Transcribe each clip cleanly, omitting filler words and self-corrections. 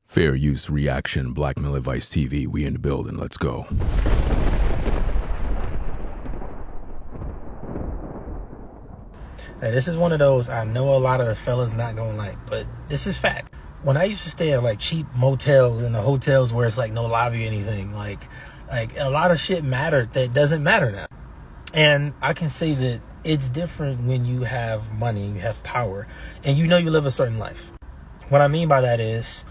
Fair use reaction, Blackmail Advice TV. We in the building. Let's go. Now, this is one of those I know a lot of the fellas not gonna like, but this is fact. When I used to stay at like cheap motels and the hotels where it's like no lobby or anything, like a lot of shit mattered that doesn't matter now. And I can say that it's different when you have money, you have power, and you know you live a certain life. What I mean by that is,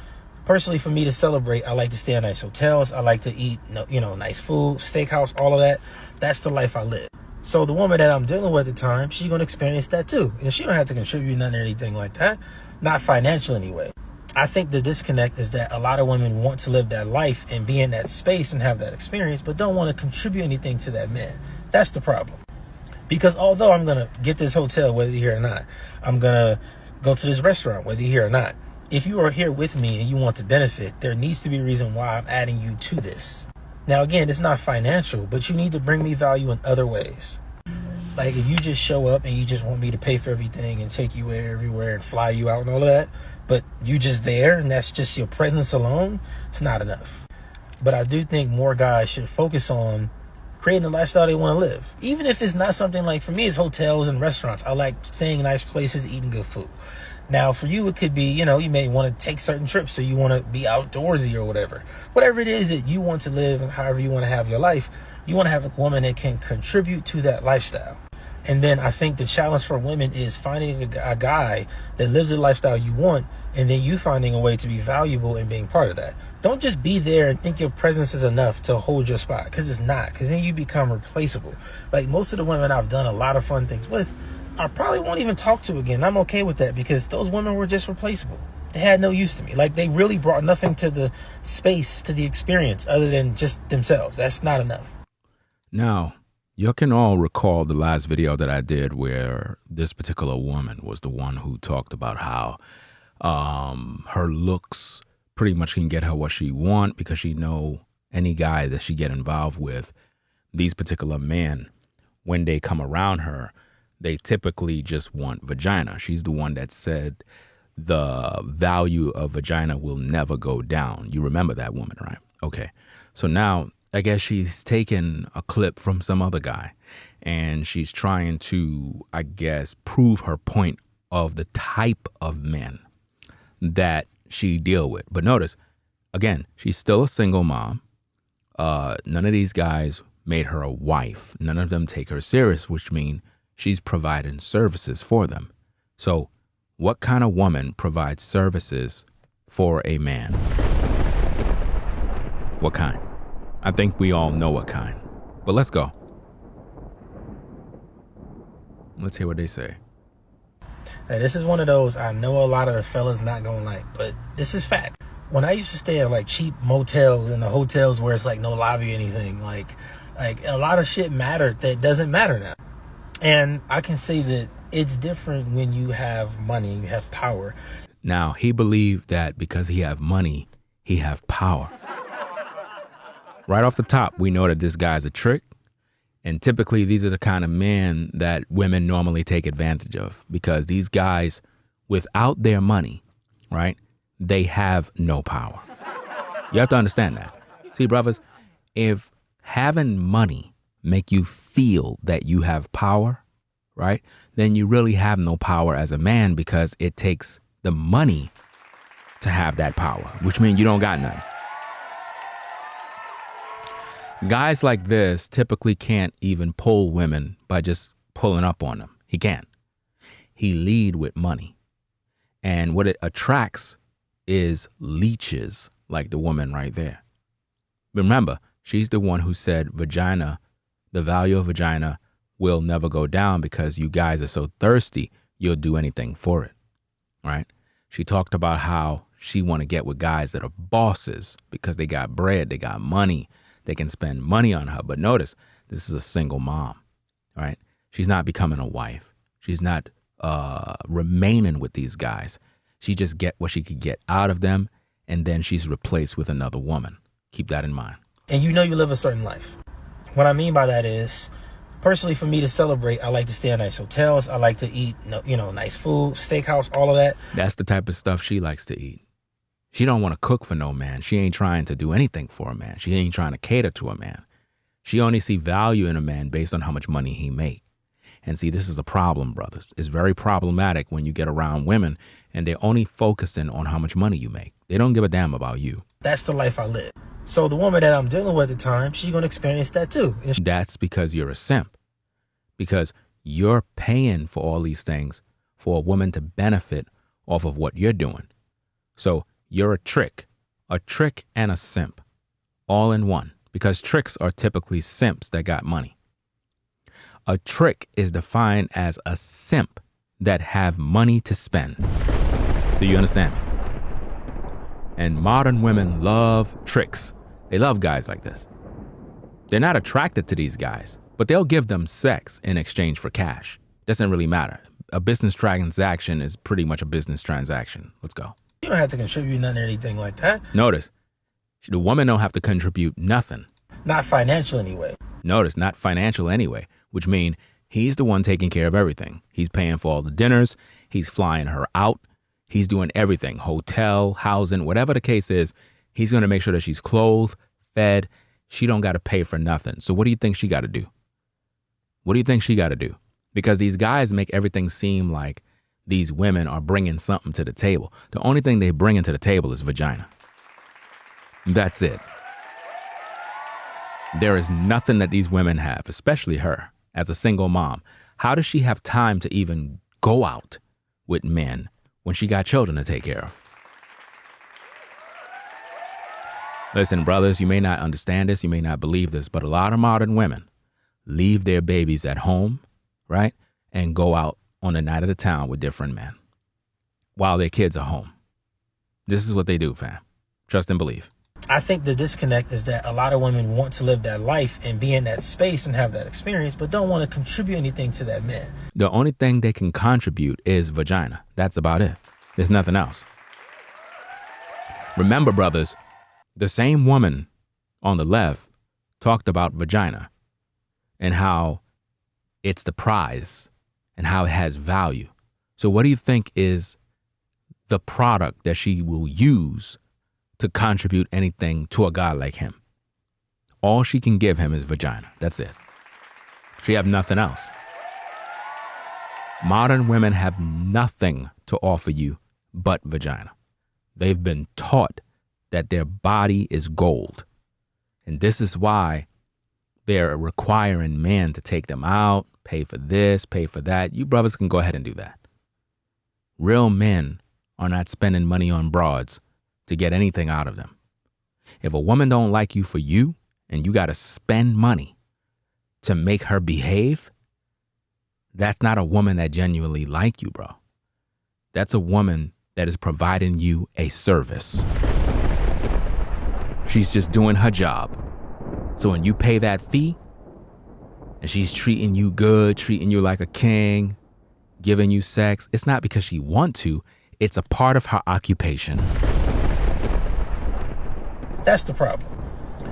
personally, for me to celebrate, I like to stay in nice hotels. I like to eat, nice food, steakhouse, all of that. That's the life I live. So the woman that I'm dealing with at the time, she's going to experience that too. And she don't have to contribute nothing or anything like that. Not financial anyway. I think the disconnect is that a lot of women want to live that life and be in that space and have that experience, but don't want to contribute anything to that man. That's the problem. Because although I'm going to get this hotel, whether you're here or not, I'm going to go to this restaurant, whether you're here or not. If you are here with me and you want to benefit, there needs to be a reason why I'm adding you to this. Now, again, it's not financial, but you need to bring me value in other ways. Like if you just show up and you just want me to pay for everything and take you everywhere and fly you out and all of that, but you just there and that's just your presence alone, it's not enough. But I do think more guys should focus on creating the lifestyle they want to live. Even if it's not something like, for me, it's hotels and restaurants. I like staying in nice places, eating good food. Now, for you, it could be, you may want to take certain trips or you want to be outdoorsy or whatever. Whatever it is that you want to live and however you want to have your life, you want to have a woman that can contribute to that lifestyle. And then I think the challenge for women is finding a guy that lives the lifestyle you want, and then you finding a way to be valuable and being part of that. Don't just be there and think your presence is enough to hold your spot, because it's not, because then you become replaceable. Like most of the women I've done a lot of fun things with, I probably won't even talk to again. I'm okay with that because those women were just replaceable. They had no use to me. Like they really brought nothing to the space, to the experience other than just themselves. That's not enough. Now, you can all recall the last video that I did where this particular woman was the one who talked about how her looks pretty much can get her what she want because she know any guy that she get involved with, these particular men, when they come around her, they typically just want vagina. She's the one that said the value of vagina will never go down. You remember that woman, right? Okay. So now I guess she's taken a clip from some other guy and she's trying to, I guess, prove her point of the type of men that she deal with. But notice, again, she's still a single mom. None of these guys made her a wife. None of them take her serious, which means she's providing services for them. So what kind of woman provides services for a man? What kind? I think we all know what kind. But let's go. Let's hear what they say. Now, this is one of those I know a lot of the fellas not gonna like, but this is fact. When I used to stay at like cheap motels and the hotels where it's like no lobby or anything, like a lot of shit mattered that doesn't matter now. And I can say that it's different when you have money, you have power. Now, he believed that because he have money, he have power. Right off the top, we know that this guy's a trick. And typically, these are the kind of men that women normally take advantage of because these guys, without their money, right, they have no power. You have to understand that. See, brothers, if having money make you feel that you have power, right, then you really have no power as a man because it takes the money to have that power, which means you don't got none. Guys like this typically can't even pull women by just pulling up on them. He can't. He lead with money. And what it attracts is leeches like the woman right there. Remember, she's the one who said vagina, the value of vagina will never go down because you guys are so thirsty, you'll do anything for it, right? She talked about how she want to get with guys that are bosses because they got bread, they got money. They can spend money on her. But notice, this is a single mom, right? She's not becoming a wife. She's not remaining with these guys. She just get what she could get out of them, and then she's replaced with another woman. Keep that in mind. And you know you live a certain life. What I mean by that is, personally, for me to celebrate, I like to stay in nice hotels. I like to eat, nice food, steakhouse, all of that. That's the type of stuff she likes to eat. She don't want to cook for no man. She ain't trying to do anything for a man. She ain't trying to cater to a man. She only see value in a man based on how much money he make. And see, this is a problem, brothers. It's very problematic when you get around women and they're only focusing on how much money you make. They don't give a damn about you. That's the life I live. So the woman that I'm dealing with at the time, she's going to experience that too. That's because you're a simp. Because you're paying for all these things for a woman to benefit off of what you're doing. So you're a trick and a simp, all in one. Because tricks are typically simps that got money. A trick is defined as a simp that have money to spend. Do you understand me? And modern women love tricks. They love guys like this. They're not attracted to these guys, but they'll give them sex in exchange for cash. Doesn't really matter. A business transaction is pretty much a business transaction. Let's go. You don't have to contribute nothing or anything like that. Notice, the woman don't have to contribute nothing. Not financial anyway. Notice, not financial anyway, which means he's the one taking care of everything. He's paying for all the dinners. He's flying her out. He's doing everything, hotel, housing, whatever the case is. He's going to make sure that she's clothed, fed. She don't got to pay for nothing. So what do you think she got to do? What do you think she got to do? Because these guys make everything seem like these women are bringing something to the table. The only thing they bring into the table is vagina. That's it. There is nothing that these women have, especially her, as a single mom. How does she have time to even go out with men when she got children to take care of? Listen, brothers, you may not understand this, you may not believe this, but a lot of modern women leave their babies at home, right? And go out on the night of the town with different men while their kids are home. This is what they do, fam. Trust and believe. I think the disconnect is that a lot of women want to live that life and be in that space and have that experience, but don't want to contribute anything to that man. The only thing they can contribute is vagina. That's about it. There's nothing else. Remember, brothers, the same woman on the left talked about vagina and how it's the prize and how it has value. So what do you think is the product that she will use to contribute anything to a guy like him? All she can give him is vagina. That's it. She have nothing else. Modern women have nothing to offer you but vagina. They've been taught that their body is gold. And this is why they're requiring men to take them out, pay for this, pay for that. You brothers can go ahead and do that. Real men are not spending money on broads to get anything out of them. If a woman don't like you for you and you got to spend money to make her behave, that's not a woman that genuinely like you, bro. That's a woman that is providing you a service. She's just doing her job. So when you pay that fee and she's treating you good, treating you like a king, giving you sex, it's not because she wants to, it's a part of her occupation. That's the problem.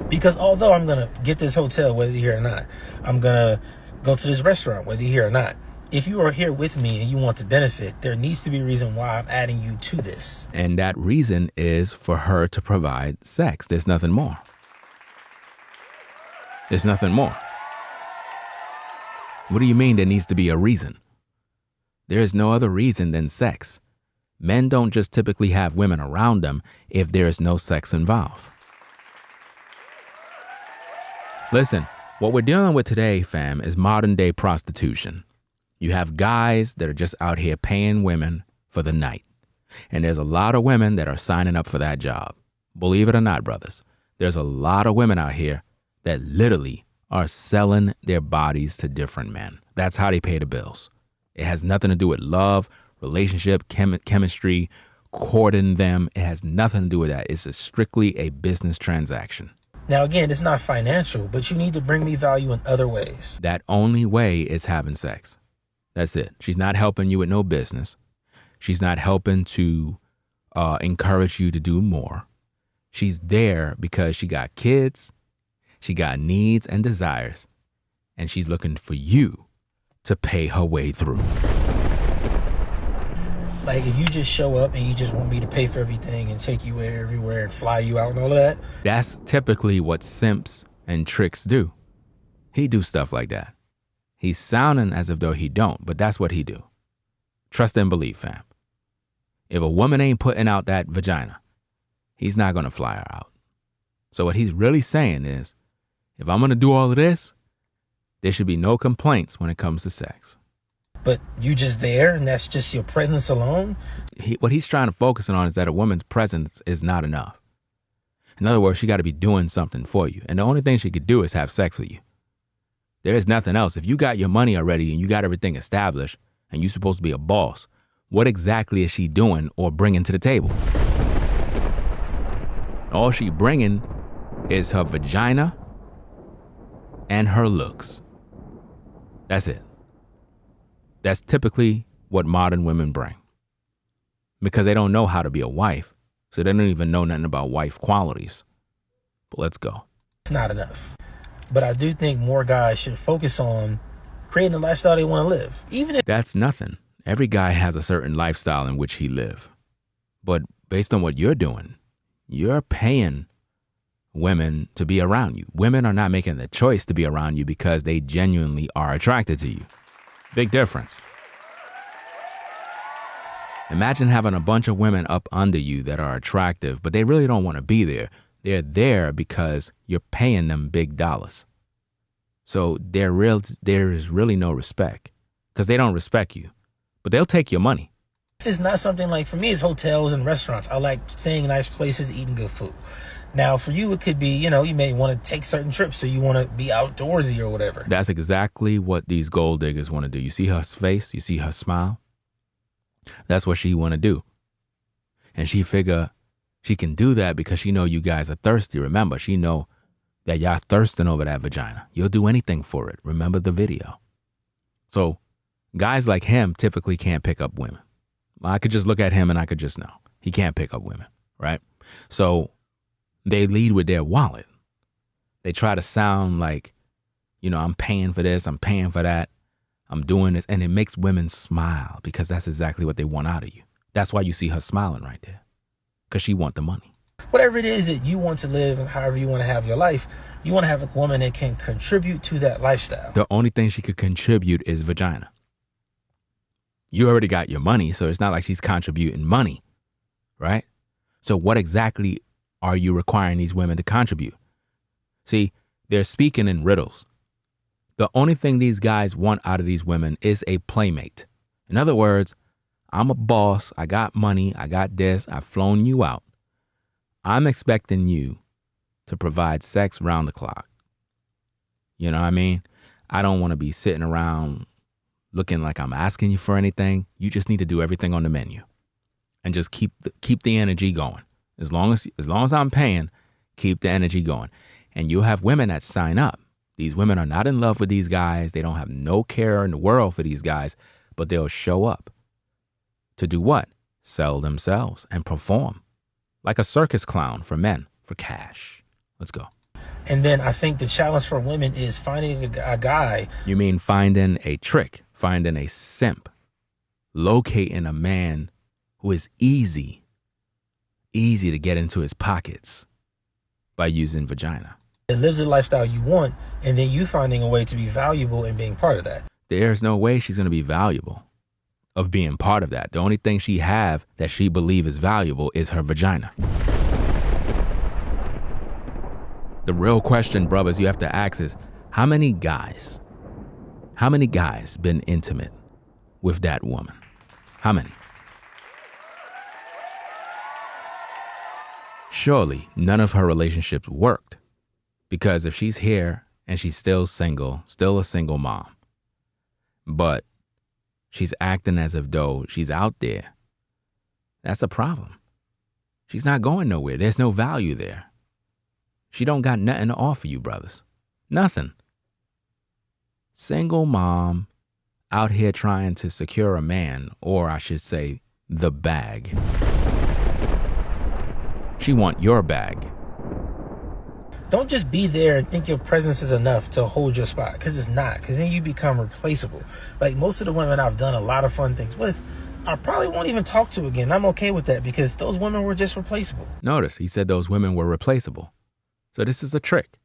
Because although I'm going to get this hotel, whether you're here or not, I'm going to go to this restaurant, whether you're here or not. If you are here with me and you want to benefit, there needs to be a reason why I'm adding you to this. And that reason is for her to provide sex. There's nothing more. There's nothing more. What do you mean there needs to be a reason? There is no other reason than sex. Men don't just typically have women around them if there is no sex involved. Listen, what we're dealing with today, fam, is modern day prostitution. You have guys that are just out here paying women for the night. And there's a lot of women that are signing up for that job. Believe it or not, brothers, there's a lot of women out here that literally are selling their bodies to different men. That's how they pay the bills. It has nothing to do with love, relationship, chemistry, courting them. It has nothing to do with that. It's strictly a business transaction. Now, again, it's not financial, but you need to bring me value in other ways. That only way is having sex. That's it. She's not helping you with no business. She's not helping to encourage you to do more. She's there because she got kids, she got needs and desires, and she's looking for you to pay her way through. Like, if you just show up and you just want me to pay for everything and take you everywhere and fly you out and all of that. That's typically what simps and tricks do. He do stuff like that. He's sounding as if though he don't, but that's what he do. Trust and believe, fam. If a woman ain't putting out that vagina, he's not going to fly her out. So what he's really saying is, if I'm going to do all of this, there should be no complaints when it comes to sex. But you just there and that's just your presence alone? What he's trying to focus on is that a woman's presence is not enough. In other words, she got to be doing something for you. And the only thing she could do is have sex with you. There is nothing else. If you got your money already and you got everything established and you're supposed to be a boss, what exactly is she doing or bringing to the table? All she bringing is her vagina and her looks. That's it. That's typically what modern women bring. Because they don't know how to be a wife, so they don't even know nothing about wife qualities. But let's go. It's not enough. But I do think more guys should focus on creating the lifestyle they want to live. Even if that's nothing. Every guy has a certain lifestyle in which he live. But based on what you're doing, you're paying women to be around you. Women are not making the choice to be around you because they genuinely are attracted to you. Big difference. Imagine having a bunch of women up under you that are attractive, but they really don't want to be there. They're there because you're paying them big dollars. So there is really no respect because they don't respect you, but they'll take your money. it's not something like, for me, it's hotels and restaurants. I like staying in nice places, eating good food. Now, for you, it could be, you may want to take certain trips, so you want to be outdoorsy or whatever. That's exactly what these gold diggers want to do. You see her face? You see her smile? That's what she want to do. And she figure she can do that because she know you guys are thirsty. Remember, she know that y'all thirsting over that vagina. You'll do anything for it. Remember the video. So guys like him typically can't pick up women. I could just look at him and I could just know. He can't pick up women, right? So they lead with their wallet. They try to sound like, I'm paying for this, I'm paying for that, I'm doing this. And it makes women smile because that's exactly what they want out of you. That's why you see her smiling right there, because she want the money. Whatever it is that you want to live and however you want to have your life, you want to have a woman that can contribute to that lifestyle. The only thing she could contribute is vagina. You already got your money, so it's not like she's contributing money, right? So what exactly are you requiring these women to contribute? See, they're speaking in riddles. The only thing these guys want out of these women is a playmate. In other words, I'm a boss, I got money, I got this, I've flown you out. I'm expecting you to provide sex round the clock. You know what I mean? I don't want to be sitting around looking like I'm asking you for anything. You just need to do everything on the menu and just keep the energy going. As long as I'm paying, keep the energy going. And you'll have women that sign up. These women are not in love with these guys. They don't have no care in the world for these guys, but they'll show up to do what? Sell themselves and perform like a circus clown for men, for cash. Let's go. And then I think the challenge for women is finding a guy. You mean finding a trick, finding a simp, locating a man who is easy to get into his pockets by using vagina. That lives the lifestyle you want, and then you finding a way to be valuable and being part of that. There's no way she's going to be valuable of being part of that. The only thing she have that she believe is valuable is her vagina. The real question, brothers, you have to ask is, how many guys been intimate with that woman? How many? Surely none of her relationships worked, because if she's here and she's still single, still a single mom, but she's acting as if though she's out there, that's a problem. She's not going nowhere. There's no value there. She don't got nothing to offer you, brothers. Nothing. Single mom out here trying to secure a man, or I should say, the bag. She want your bag. Don't just be there and think your presence is enough to hold your spot, because it's not. Because then you become replaceable. Like most of the women I've done a lot of fun things with, I probably won't even talk to again. I'm okay with that because those women were just replaceable. Notice he said those women were replaceable. So this is a trick.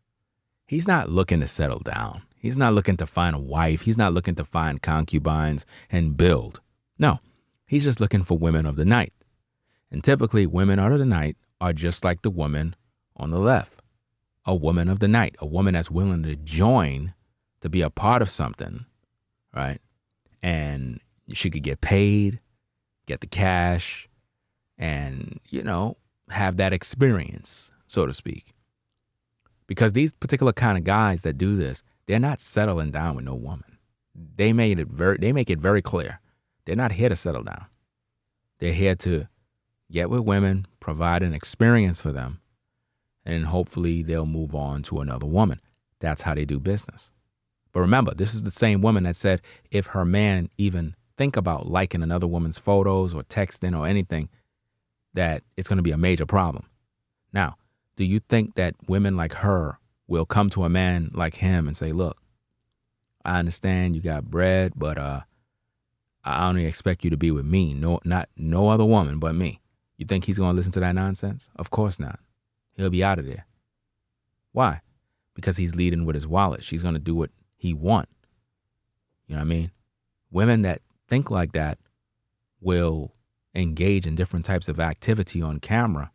He's not looking to settle down. He's not looking to find a wife. He's not looking to find concubines and build. No, he's just looking for women of the night. And typically women of the night are just like the woman on the left. A woman of the night, a woman that's willing to join to be a part of something, right? And she could get paid, get the cash, and, have that experience, so to speak. Because these particular kind of guys that do this, they're not settling down with no woman. They make it very clear. They're not here to settle down. They're here to get with women, provide an experience for them, and hopefully they'll move on to another woman. That's how they do business. But remember, this is the same woman that said if her man even think about liking another woman's photos or texting or anything, that it's going to be a major problem. Now, do you think that women like her will come to a man like him and say, look, I understand you got bread, but I only expect you to be with me, no other woman but me. You think he's going to listen to that nonsense? Of course not. He'll be out of there. Why? Because he's leading with his wallet. She's going to do what he wants. You know what I mean? Women that think like that will engage in different types of activity on camera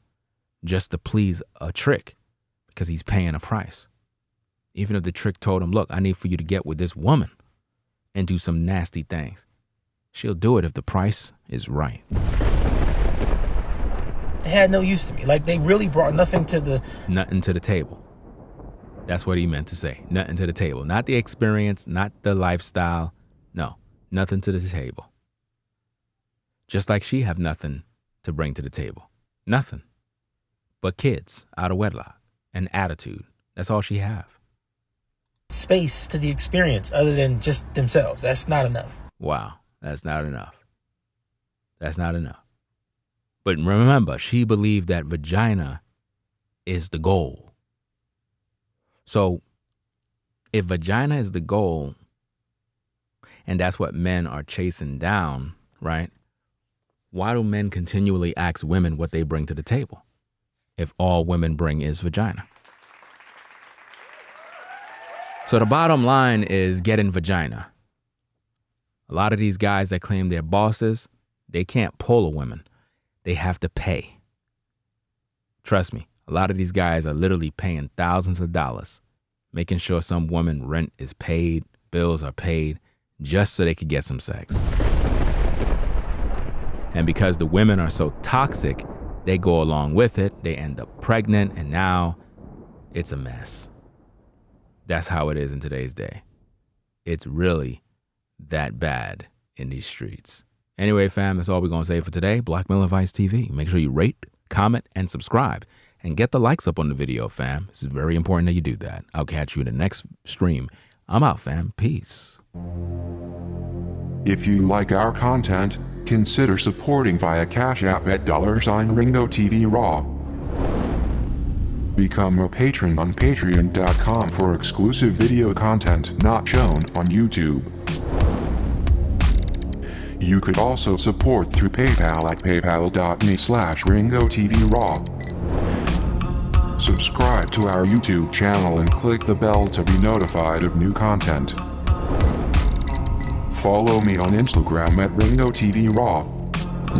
just to please a trick because he's paying a price. Even if the trick told him, look, I need for you to get with this woman and do some nasty things. She'll do it if the price is right. They had no use to me. Like, they really brought nothing to the table. That's what he meant to say. Nothing to the table. Not the experience, not the lifestyle. No, nothing to the table. Just like she have nothing to bring to the table. Nothing. But kids out of wedlock and attitude. That's all she have. Space to the experience other than just themselves. That's not enough. Wow, that's not enough. That's not enough. But remember, she believed that vagina is the goal. So if vagina is the goal, and that's what men are chasing down, right? Why do men continually ask women what they bring to the table if all women bring is vagina? So the bottom line is getting vagina. A lot of these guys that claim they're bosses, they can't pull a woman. They have to pay. Trust me, a lot of these guys are literally paying thousands of dollars, making sure some woman rent is paid, bills are paid, just so they could get some sex. And because the women are so toxic, they go along with it, they end up pregnant, and now it's a mess. That's how it is in today's day. It's really that bad in these streets. Anyway, fam, that's all we're going to say for today. Black Male Advice TV. Make sure you rate, comment, and subscribe. And get the likes up on the video, fam. This is very important that you do that. I'll catch you in the next stream. I'm out, fam. Peace. If you like our content, consider supporting via Cash App at $Ringo TV Raw. Become a patron on patreon.com for exclusive video content not shown on YouTube. You could also support through PayPal at paypal.me/Ringo TV Raw. Subscribe to our YouTube channel and click the bell to be notified of new content. Follow me on Instagram at Ringo TV Raw.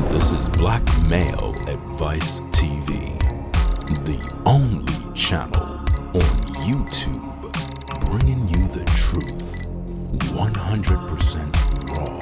This is Black Male Advice TV, the only channel on YouTube bringing you the truth 100% raw.